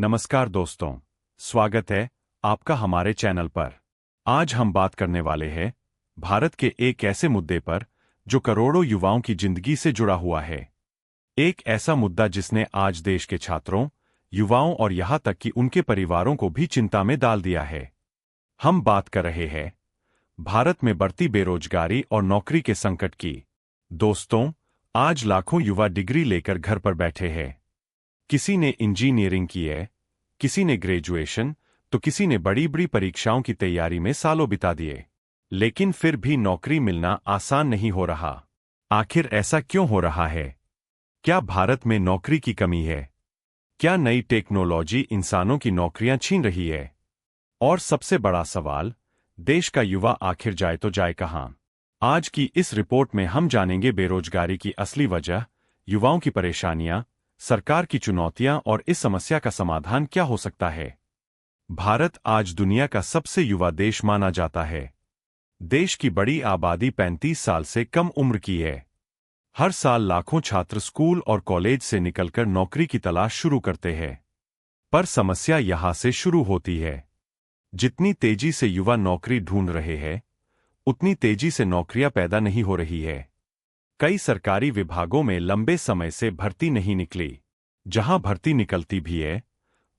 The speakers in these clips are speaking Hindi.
नमस्कार दोस्तों, स्वागत है आपका हमारे चैनल पर। आज हम बात करने वाले हैं भारत के एक ऐसे मुद्दे पर जो करोड़ों युवाओं की जिंदगी से जुड़ा हुआ है। एक ऐसा मुद्दा जिसने आज देश के छात्रों, युवाओं और यहां तक कि उनके परिवारों को भी चिंता में डाल दिया है। हम बात कर रहे हैं भारत में बढ़ती बेरोजगारी और नौकरी के संकट की। दोस्तों, आज लाखों युवा डिग्री लेकर घर पर बैठे हैं। किसी ने इंजीनियरिंग की है, किसी ने ग्रेजुएशन, तो किसी ने बड़ी बड़ी परीक्षाओं की तैयारी में सालों बिता दिए। लेकिन फिर भी नौकरी मिलना आसान नहीं हो रहा। आखिर ऐसा क्यों हो रहा है? क्या भारत में नौकरी की कमी है? क्या नई टेक्नोलॉजी इंसानों की नौकरियां छीन रही है? और सबसे बड़ा सवाल, देश का युवा आखिर जाए तो जाए कहां? आज की इस रिपोर्ट में हम जानेंगे बेरोजगारी की असली वजह, युवाओं की परेशानियां, सरकार की चुनौतियां और इस समस्या का समाधान क्या हो सकता है। भारत आज दुनिया का सबसे युवा देश माना जाता है। देश की बड़ी आबादी 35 साल से कम उम्र की है। हर साल लाखों छात्र स्कूल और कॉलेज से निकलकर नौकरी की तलाश शुरू करते हैं। पर समस्या यहां से शुरू होती है। जितनी तेजी से युवा नौकरी ढूंढ रहे हैं, उतनी तेजी से नौकरियां पैदा नहीं हो रही है। कई सरकारी विभागों में लंबे समय से भर्ती नहीं निकली। जहां भर्ती निकलती भी है,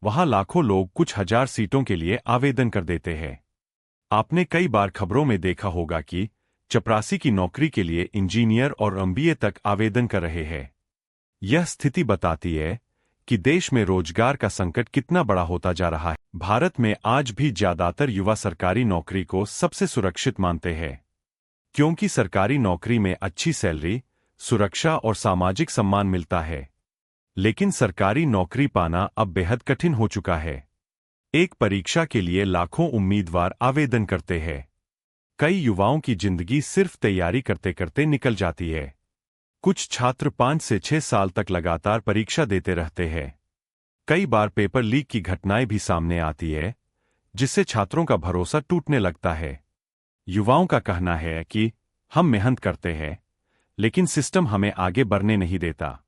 वहां लाखों लोग कुछ हजार सीटों के लिए आवेदन कर देते हैं। आपने कई बार खबरों में देखा होगा कि चपरासी की नौकरी के लिए इंजीनियर और एमबीए तक आवेदन कर रहे हैं। यह स्थिति बताती है कि देश में रोजगार का संकट कितना बड़ा होता जा रहा है। भारत में आज भी ज्यादातर युवा सरकारी नौकरी को सबसे सुरक्षित मानते हैं, क्योंकि सरकारी नौकरी में अच्छी सैलरी, सुरक्षा और सामाजिक सम्मान मिलता है। लेकिन सरकारी नौकरी पाना अब बेहद कठिन हो चुका है। एक परीक्षा के लिए लाखों उम्मीदवार आवेदन करते हैं। कई युवाओं की जिंदगी सिर्फ तैयारी करते करते निकल जाती है। कुछ छात्र 5 से 6 साल तक लगातार परीक्षा देते रहते हैं। कई बार पेपर लीक की घटनाएं भी सामने आती है, जिससे छात्रों का भरोसा टूटने लगता है। युवाओं का कहना है कि हम मेहनत करते हैं, लेकिन सिस्टम हमें आगे बढ़ने नहीं देता।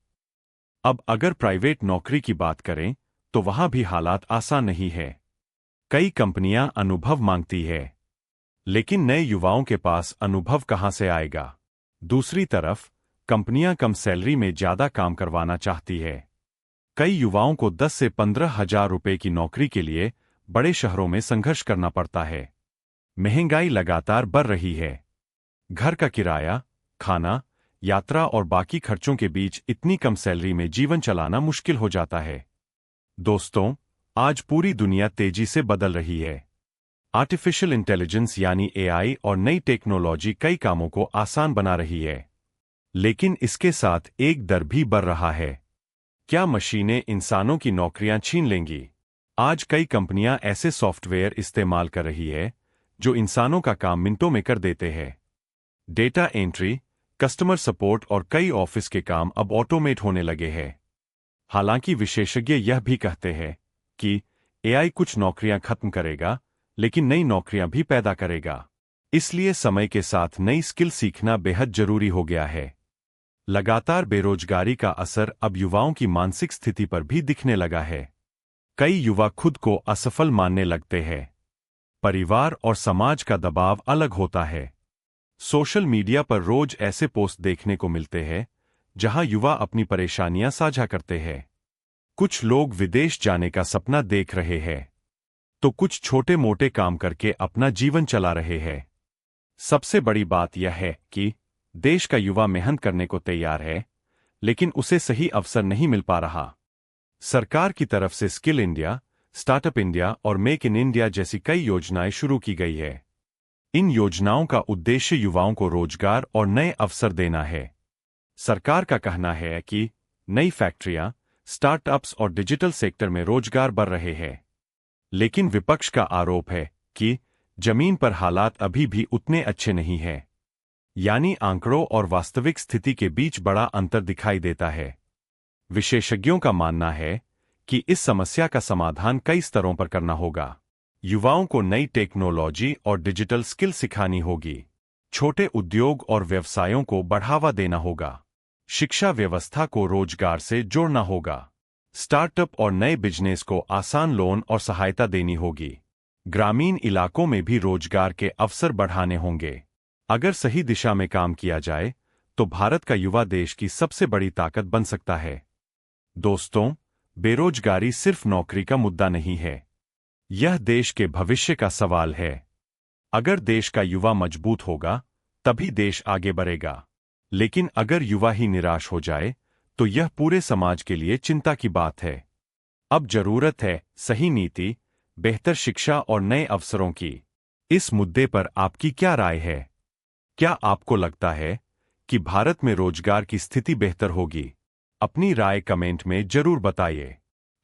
अब अगर प्राइवेट नौकरी की बात करें, तो वहां भी हालात आसान नहीं है। कई कंपनियां अनुभव मांगती है, लेकिन नए युवाओं के पास अनुभव कहां से आएगा? दूसरी तरफ, कंपनियां कम सैलरी में ज्यादा काम करवाना चाहती है। कई युवाओं को 10 से 15 हजार रुपए की नौकरी के लिए बड़े शहरों में संघर्ष करना पड़ता है। महंगाई लगातार बढ़ रही है। घर का किराया, खाना, यात्रा और बाकी खर्चों के बीच इतनी कम सैलरी में जीवन चलाना मुश्किल हो जाता है। दोस्तों, आज पूरी दुनिया तेजी से बदल रही है। आर्टिफिशियल इंटेलिजेंस यानी एआई और नई टेक्नोलॉजी कई कामों को आसान बना रही है। लेकिन इसके साथ एक डर भी बढ़ रहा है। क्या मशीनें इंसानों की नौकरियां छीन लेंगी? आज कई कंपनियां ऐसे सॉफ्टवेयर इस्तेमाल कर रही है जो इंसानों का काम मिनटों में कर देते हैं। डेटा एंट्री, कस्टमर सपोर्ट और कई ऑफिस के काम अब ऑटोमेट होने लगे हैं। हालांकि विशेषज्ञ यह भी कहते हैं कि एआई कुछ नौकरियां खत्म करेगा, लेकिन नई नौकरियां भी पैदा करेगा। इसलिए समय के साथ नई स्किल सीखना बेहद जरूरी हो गया है। लगातार बेरोजगारी का असर अब युवाओं की मानसिक स्थिति पर भी दिखने लगा है। कई युवा खुद को असफल मानने लगते हैं। परिवार और समाज का दबाव अलग होता है। सोशल मीडिया पर रोज ऐसे पोस्ट देखने को मिलते हैं जहां युवा अपनी परेशानियां साझा करते हैं। कुछ लोग विदेश जाने का सपना देख रहे हैं, तो कुछ छोटे मोटे काम करके अपना जीवन चला रहे हैं। सबसे बड़ी बात यह है कि देश का युवा मेहनत करने को तैयार है, लेकिन उसे सही अवसर नहीं मिल पा रहा। सरकार की तरफ से स्किल इंडिया, स्टार्टअप इंडिया और मेक इन इंडिया जैसी कई योजनाएं शुरू की गई है। इन योजनाओं का उद्देश्य युवाओं को रोजगार और नए अवसर देना है। सरकार का कहना है कि नई फैक्ट्रियां, स्टार्टअप्स और डिजिटल सेक्टर में रोजगार बढ़ रहे हैं। लेकिन विपक्ष का आरोप है कि जमीन पर हालात अभी भी उतने अच्छे नहीं हैं। यानी आंकड़ों और वास्तविक स्थिति के बीच बड़ा अंतर दिखाई देता है। विशेषज्ञों का मानना है कि इस समस्या का समाधान कई स्तरों पर करना होगा। युवाओं को नई टेक्नोलॉजी और डिजिटल स्किल सिखानी होगी। छोटे उद्योग और व्यवसायों को बढ़ावा देना होगा। शिक्षा व्यवस्था को रोजगार से जोड़ना होगा। स्टार्टअप और नए बिजनेस को आसान लोन और सहायता देनी होगी। ग्रामीण इलाकों में भी रोजगार के अवसर बढ़ाने होंगे। अगर सही दिशा में काम किया जाए तो भारत का युवा देश की सबसे बड़ी ताकत बन सकता है। दोस्तों, बेरोजगारी सिर्फ नौकरी का मुद्दा नहीं है, यह देश के भविष्य का सवाल है। अगर देश का युवा मजबूत होगा तभी देश आगे बढ़ेगा, लेकिन अगर युवा ही निराश हो जाए तो यह पूरे समाज के लिए चिंता की बात है। अब जरूरत है सही नीति, बेहतर शिक्षा और नए अवसरों की। इस मुद्दे पर आपकी क्या राय है? क्या आपको लगता है कि भारत में रोजगार की स्थिति बेहतर होगी? अपनी राय कमेंट में जरूर बताइए।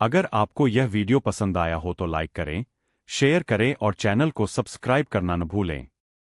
अगर आपको यह वीडियो पसंद आया हो तो लाइक करें, शेयर करें और चैनल को सब्सक्राइब करना न भूलें।